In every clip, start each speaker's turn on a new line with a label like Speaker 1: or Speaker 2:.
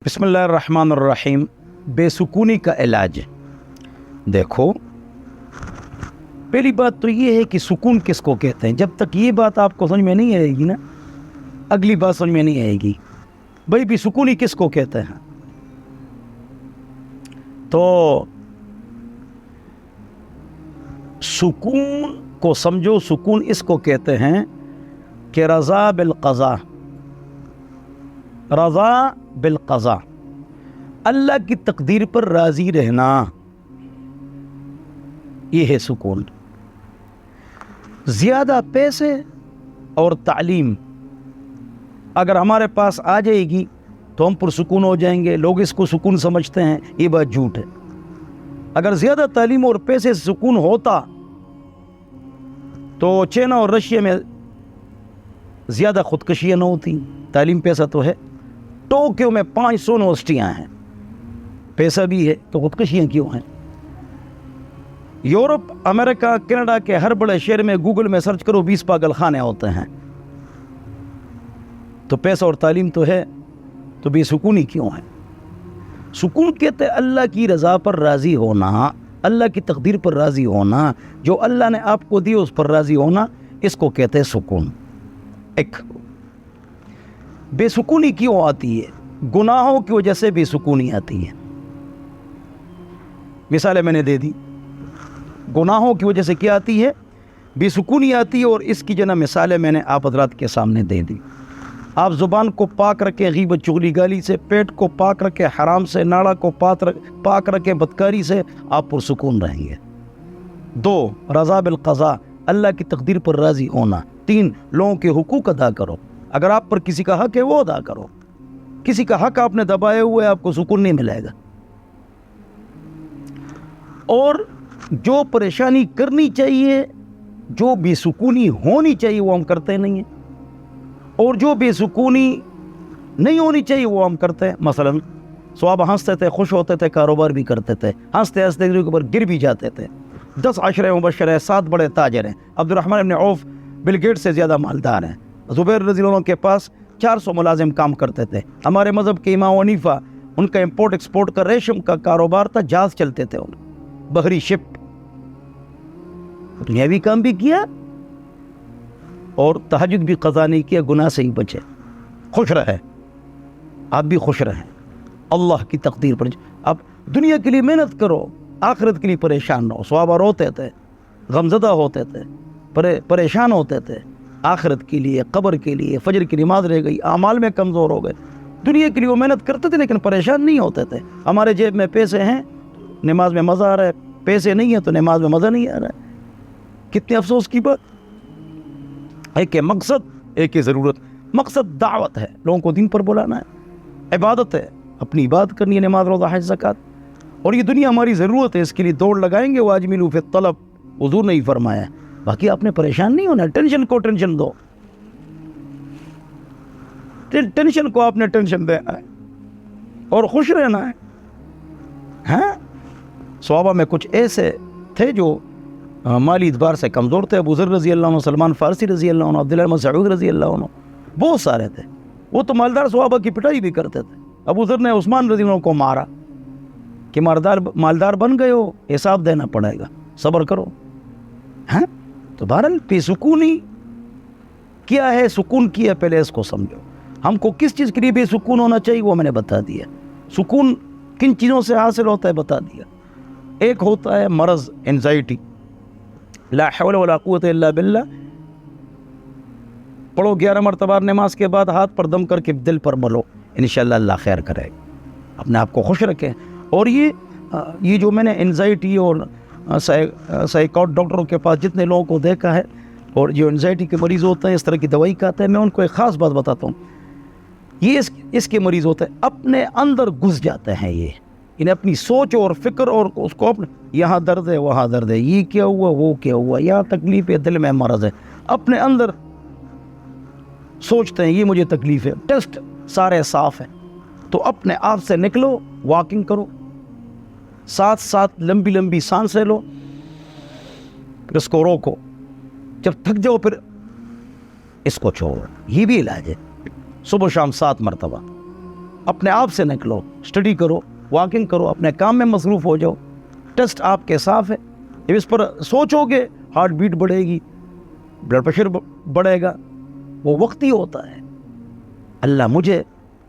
Speaker 1: بسم اللہ الرحمن الرحیم۔ بے سکونی کا علاج۔ دیکھو، پہلی بات تو یہ ہے کہ سکون کس کو کہتے ہیں۔ جب تک یہ بات آپ کو سمجھ میں نہیں آئے گی نا، اگلی بات سمجھ میں نہیں آئے گی۔ بھائی بے سکونی کس کو کہتے ہیں؟ تو سکون کو سمجھو، سکون اس کو کہتے ہیں کہ رضا بالقضاء، رضا بالقضاء، اللہ کی تقدیر پر راضی رہنا، یہ ہے سکون۔ زیادہ پیسے اور تعلیم اگر ہمارے پاس آ جائے گی تو ہم پرسکون ہو جائیں گے، لوگ اس کو سکون سمجھتے ہیں، یہ بات جھوٹ ہے۔ اگر زیادہ تعلیم اور پیسے سے سکون ہوتا تو چائنا اور رشیا میں زیادہ خودکشیاں نہ ہوتی۔ تعلیم پیسہ تو ہے، ٹوکیو میں 500 یونیورسٹیاں ہیں، پیسہ بھی ہے تو خودکشیاں کیوں ہیں؟ یورپ، امریکہ، کینیڈا کے ہر بڑے شہر میں گوگل میں سرچ کرو 20 پاگل خانے ہوتے ہیں۔ تو پیسہ اور تعلیم تو ہے، تو بے سکونی کیوں ہے؟ سکون کہتے ہیں اللہ کی رضا پر راضی ہونا، اللہ کی تقدیر پر راضی ہونا، جو اللہ نے آپ کو دی اس پر راضی ہونا، اس کو کہتے ہیں سکون۔ ایک بے سکونی کیوں آتی ہے؟ گناہوں کی وجہ سے بے سکونی آتی ہے۔ مثالیں میں نے دے دی، گناہوں کی وجہ سے کیا آتی ہے؟ بے سکونی آتی ہے، اور اس کی جنہ مثالیں میں نے آپ حضرات کے سامنے دے دی۔ آپ زبان کو پاک رکھیں غیبت چغلی گالی سے، پیٹ کو پاک رکھیں حرام سے، ناڑا کو پاک رکھیں بدکاری سے، آپ پرسکون رہیں گے۔ 2 رضا بالقضاء، اللہ کی تقدیر پر راضی ہونا۔ 3 لوگوں کے حقوق ادا کرو، اگر آپ پر کسی کا حق ہے وہ ادا کرو۔ کسی کا حق آپ نے دبائے ہوئے آپ کو سکون نہیں ملے گا۔ اور جو پریشانی کرنی چاہیے، جو بے سکونی ہونی چاہیے وہ ہم کرتے نہیں ہیں، اور جو بے سکونی نہیں ہونی چاہیے وہ ہم کرتے ہیں۔ مثلا صحابہ ہنستے تھے، خوش ہوتے تھے، کاروبار بھی کرتے تھے، ہنستے ہنستے کے اوپر گر بھی جاتے تھے۔ 10 عشرہ مبشرہ، 7 بڑے تاجر ہیں۔ عبد الرحمن بن عوف بل گیٹس سے زیادہ مالدار ہیں۔ زبیر رضی اللہ عنہ کے پاس 400 ملازم کام کرتے تھے۔ ہمارے مذہب کے امام حنیفہ، ان کا امپورٹ ایکسپورٹ کا ریشم کا کاروبار تھا، جہاز چلتے تھے، بحری شپ۔ دنیاوی کام بھی کیا اور تہجد بھی قضا نہیں کیا، گناہ سے ہی بچے۔ خوش رہے، آپ بھی خوش رہیں اللہ کی تقدیر پر۔ اب دنیا کے لیے محنت کرو، آخرت کے لیے پریشان نہ ہو۔ صحابہ روتے تھے، غمزدہ ہوتے تھے، پریشان ہوتے تھے، آخرت کے لیے، قبر کے لیے، فجر کی نماز رہ گئی، اعمال میں کمزور ہو گئے۔ دنیا کے لیے وہ محنت کرتے تھے لیکن پریشان نہیں ہوتے تھے۔ ہمارے جیب میں پیسے ہیں، نماز میں مزہ آ رہا ہے، پیسے نہیں ہیں تو نماز میں مزہ نہیں آ رہا ہے۔ کتنے افسوس کی بات۔ ایک ہے مقصد، ایک ہے ضرورت۔ مقصد دعوت ہے، لوگوں کو دین پر بلانا ہے، عبادت ہے، اپنی عبادت کرنی ہے، نماز، روزہ، حج، زکوٰۃ، اور یہ دنیا ہماری ضرورت ہے، اس کے لیے دوڑ لگائیں گے۔ واجملوا فی الطلب، حضور نے ہی فرمایا ہے۔ باقی آپ نے پریشان نہیں ہونا، ٹینشن کو ٹینشن دو، ٹینشن کو آپ نے ٹینشن دینا ہے اور خوش رہنا ہے۔ ہاں، صحابہ میں کچھ ایسے تھے جو مالی اعتبار سے کمزور تھے۔ ابو ذر رضی اللہ عنہ، سلمان فارسی رضی اللہ عنہ، عبداللہ بن مسعود رضی اللہ عنہ، بہت سارے تھے۔ وہ تو مالدار صحابہ کی پٹائی بھی کرتے تھے۔ ابو ذر نے عثمان رضی اللہ عنہ کو مارا کہ مالدار بن گئے ہو، حساب دینا پڑے گا، صبر کرو۔ ہاں، تو بہرحال بے سکونی کیا ہے، سکون کیا، پہلے اس کو سمجھو۔ ہم کو کس چیز کے لیے بے سکون ہونا چاہیے وہ میں نے بتا دیا۔ سکون کن چیزوں سے حاصل ہوتا ہے بتا دیا۔ ایک ہوتا ہے مرض، انزائٹی، لا حول ولا قوت الا باللہ، پڑھو 11 مرتبہ نماز کے بعد، ہاتھ پر دم کر کے دل پر ملو، انشاءاللہ اللہ خیر کرے گا۔ اپنے آپ کو خوش رکھیں۔ اور یہ جو میں نے انزائٹی اور سائیکاٹ ڈاکٹروں کے پاس جتنے لوگوں کو دیکھا ہے، اور جو انزائٹی کے مریض ہوتے ہیں، اس طرح کی دوائی کھاتے ہیں، میں ان کو ایک خاص بات بتاتا ہوں۔ یہ اس کے مریض ہوتے ہیں، اپنے اندر گھس جاتے ہیں، یہ انہیں اپنی سوچ اور فکر، اور اس کو یہاں درد ہے، وہاں درد ہے، یہ کیا ہوا، وہ کیا ہوا، یہاں تکلیف ہے، دل میں مرض ہے، اپنے اندر سوچتے ہیں یہ مجھے تکلیف ہے۔ ٹیسٹ سارے صاف ہیں، تو اپنے آپ سے نکلو، واکنگ کرو، ساتھ ساتھ لمبی لمبی سانسیں لو، پھر اس کو روکو، جب تھک جاؤ پھر اس کو چھوڑو۔ یہ بھی علاج ہے، صبح شام 7 مرتبہ۔ اپنے آپ سے نکلو، اسٹڈی کرو، واکنگ کرو، اپنے کام میں مصروف ہو جاؤ. ٹیسٹ آپ کے صاف ہے. جب اس پر سوچو گے ہارٹ بیٹ بڑھے گی، بلڈ پریشر بڑھے گا، وہ وقتی ہوتا ہے. اللہ مجھے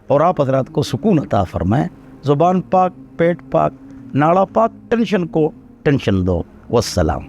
Speaker 1: اور آپ حضرات کو سکون عطا فرمائے. زبان پاک، پیٹ پاک، ناڑا پاک، ٹینشن کو ٹینشن دو. والسلام.